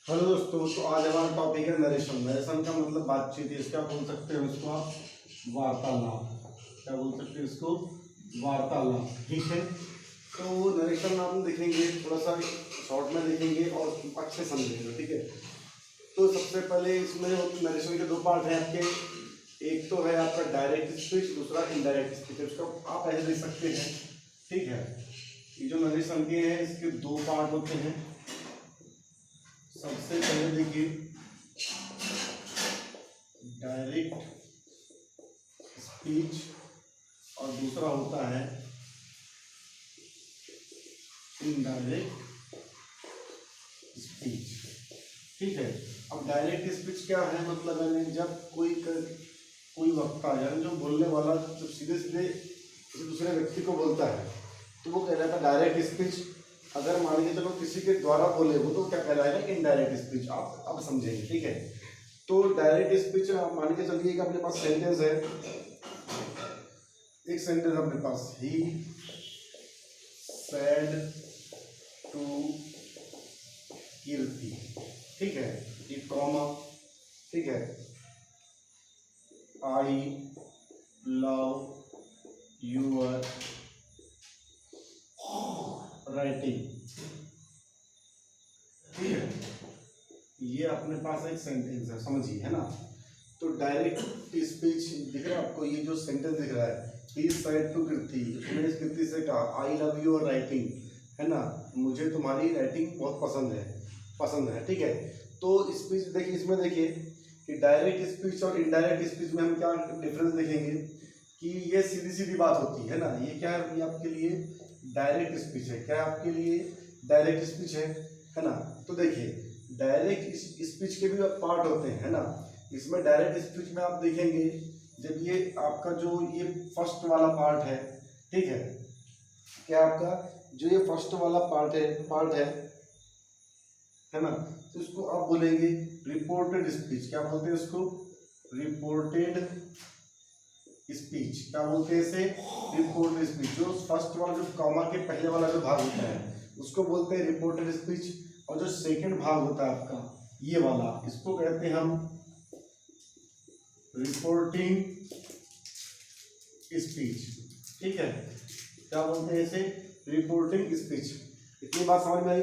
Hello दोस्तों, तो आज हमारा टॉपिक है नरेशन। नरेशन का मतलब बातचीत, इसका बोल सकते हैं इसको आप वार्तालाप। क्या बोल सकते हैं इसको? वार्तालाप। ठीक है, तो नरेशन हम देखेंगे, थोड़ा सा शॉर्ट में देखेंगे और अच्छे समझेंगे। ठीक है, तो सबसे पहले इसमें नरेशन के दो पार्ट हैं आपके। एक तो है आपका डायरेक्ट स्पीच, दूसरा इनडायरेक्ट स्पीच। उसको आप ऐसे देख सकते हैं। ठीक है, ये जो नरेशन के हैं इसके दो पार्ट होते हैं। सबसे पहले देखिए डायरेक्ट स्पीच और दूसरा होता है इनडायरेक्ट स्पीच। ठीक है, अब डायरेक्ट स्पीच क्या है? मतलब यानी जब कोई वक्ता यानी जो बोलने वाला जब सीधे सीधे किसी दूसरे व्यक्ति को बोलता है तो वो कहलाता है डायरेक्ट स्पीच। अगर मान लीजिए चलो किसी के द्वारा बोले वो तो क्या कहलाएगा? Indirect speech. आप अब समझेंगे। ठीक है, तो डायरेक्ट स्पीच मान के चलिए कि अपने पास सेंटेंस है, एक सेंटेंस अपने पास, ही सेड टू कीर्ति। ठीक है, ये कॉमा। ठीक है, आई लव यूर राइटिंग। ठीक है, ये अपने पास एक सेंटेंस है, समझिए, है ना। तो डायरेक्ट स्पीच दिख रहा है आपको, ये जो सेंटेंस दिख रहा है, ही सेड टू कीर्ति, उसने कीर्ति से कहा आई लव योर राइटिंग, है ना, मुझे तुम्हारी राइटिंग बहुत पसंद है। ठीक है, तो स्पीच देखिए, इसमें देखिए कि डायरेक्ट स्पीच और इनडायरेक्ट स्पीच में हम क्या डिफरेंस देखेंगे कि ये सीधी सीधी बात होती है ना। ये क्या है? ये आपके लिए डायरेक्ट स्पीच है। क्या आपके लिए डायरेक्ट स्पीच है ना। तो देखिए डायरेक्ट स्पीच के भी पार्ट होते हैं, है ना। इसमें डायरेक्ट स्पीच में आप देखेंगे जब ये आपका जो ये फर्स्ट वाला पार्ट है, ठीक है, क्या आपका जो ये फर्स्ट वाला पार्ट है ना, तो इसको आप बोलेंगे रिपोर्टेड स्पीच। क्या बोलते हैं इसको? Reported speech. क्या बोलते हैं इसे? Reported speech. जो फर्स्ट वाला जो कॉमा के पहले वाला जो भाग होता है उसको बोलते हैं रिपोर्टेड स्पीच, और जो सेकंड भाग होता है आपका ये वाला, इसको कहते हैं हम रिपोर्टिंग स्पीच। ठीक है, क्या बोलते हैं इसे? Reporting speech. इतनी बात समझ में आई।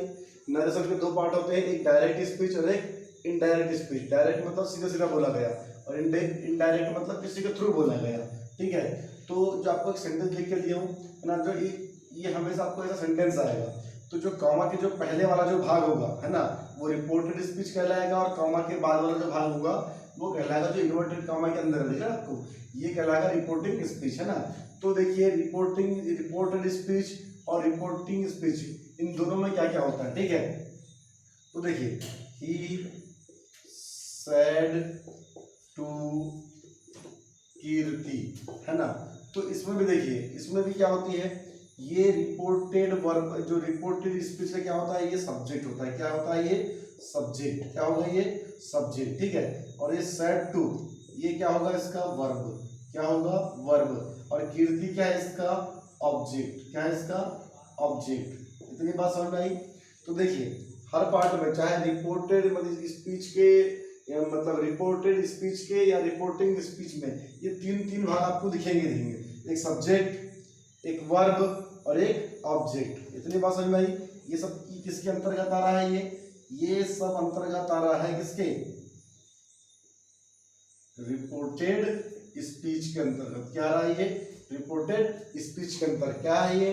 नरेशन के दो पार्ट होते हैं, एक डायरेक्ट स्पीच और एक इनडायरेक्ट स्पीच। डायरेक्ट मतलब सीधा सीधा बोला गया, और इनडायरेक्ट मतलब किसी के थ्रू बोला गया। ठीक है, तो जो आपको एक सेंटेंस लिख के दिया हूँ ना, जो ये हमेशा आपको ऐसा सेंटेंस आएगा, तो जो कॉमा के जो पहले वाला जो भाग होगा, है ना, वो रिपोर्टेड स्पीच कहलाएगा, और कॉमा के बाद वाला जो भाग होगा वो कहलाएगा, जो इन्वर्टेड कॉमा के अंदर है आपको, ये कहलाएगा रिपोर्टिंग स्पीच, है ना। तो देखिए रिपोर्टेड स्पीच और रिपोर्टिंग स्पीच, इन दोनों में क्या क्या होता है? ठीक है, तो देखिए ही सेड टू कीर्ति, है ना, तो इसमें भी देखिए, इसमें भी क्या होती है, ये रिपोर्टेड वर्ब, जो रिपोर्टेड स्पीच का क्या होता है? ये सब्जेक्ट होता है। क्या होता है? ये सब्जेक्ट। क्या होगा? ये सब्जेक्ट। ठीक है, और ये सेड टू, ये क्या होगा? इसका वर्ब। क्या होगा? वर्ब। और कीर्ति क्या है? इसका ऑब्जेक्ट। क्या है इसका? ऑब्जेक्ट। इतनी बात समझ में आई। तो देखिए हर पार्ट में, चाहे रिपोर्टेड मतलब स्पीच के या मतलब रिपोर्टेड स्पीच के या रिपोर्टिंग स्पीच में, ये तीन भाग आपको दिखेंगे। एक सब्जेक्ट, एक वर्ब और एक ऑब्जेक्ट। इतनी बात समझ में आई। ये सब किसके अंतर्गत आ रहा है? ये सब अंतर्गत आ रहा है किसके? रिपोर्टेड स्पीच के अंतर्गत। क्या आ रहा है? ये रिपोर्टेड स्पीच के अंतर्गत क्या है?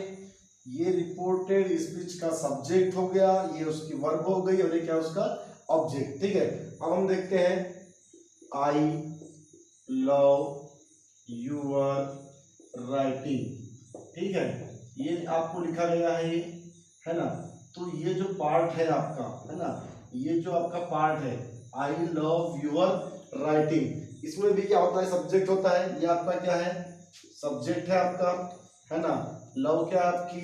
ये रिपोर्टेड स्पीच का सब्जेक्ट हो गया, ये उसकी वर्ब हो गई, और ये क्या उसका ऑब्जेक्ट। ठीक है, अब हम देखते हैं आई लव यूर राइटिंग। ठीक है, ये आपको लिखा गया है ना। तो ये जो पार्ट है आपका, है ना, ये जो आपका पार्ट है आई लव यूर राइटिंग, इसमें भी क्या होता है? सब्जेक्ट होता है। ये आपका क्या है? सब्जेक्ट है आपका, है ना। लव क्या है? आपकी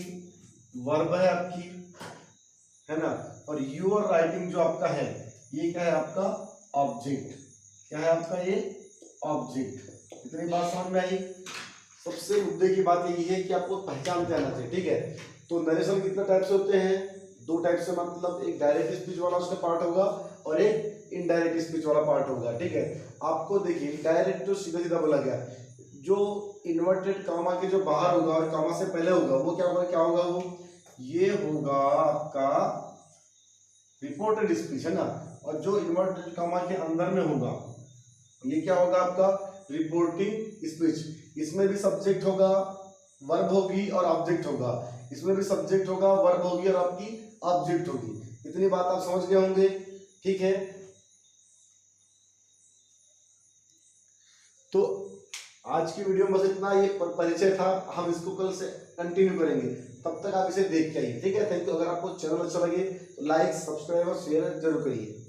वर्ब है आपकी, है ना। और यूर राइटिंग जो आपका है, ये क्या है? आपका ऑब्जेक्ट। क्या है आपका? ये ऑब्जेक्ट। इतनी बात समझ में आई। सबसे मुद्दे की बात यही है कि आपको पहचानते आना चाहिए। ठीक है, तो नरेशन कितने टाइप से होते हैं? दो टाइप से, मतलब एक डायरेक्ट स्पीच वाला उसका पार्ट होगा और एक इनडायरेक्ट स्पीच वाला पार्ट होगा, ठीक है। आपको देखिए डायरेक्ट जो सीधा सीधा बोला गया, जो इन्वर्टेड कामा के जो बाहर होगा और कामा से पहले होगा वो क्या होगा, क्या होगा वो, ये होगा आपका रिपोर्टेड स्पीच, है ना। और जो इन्वर्टेड कामा के अंदर में होगा ये क्या होगा आपका रिपोर्टिंग स्पीच। इसमें भी सब्जेक्ट होगा, वर्ब होगी और ऑब्जेक्ट होगा, इसमें भी सब्जेक्ट होगा, वर्ब होगी और आपकी ऑब्जेक्ट होगी। इतनी बात आप समझ गए होंगे, ठीक है। तो आज की वीडियो में बस इतना, ये परिचय था, हम इसको कल से कंटिन्यू करेंगे, तब तक आप इसे देख के आइए, ठीक है। Thank you. अगर आपको चैनल अच्छा लगे तो लाइक, सब्सक्राइब और शेयर जरूर करिए।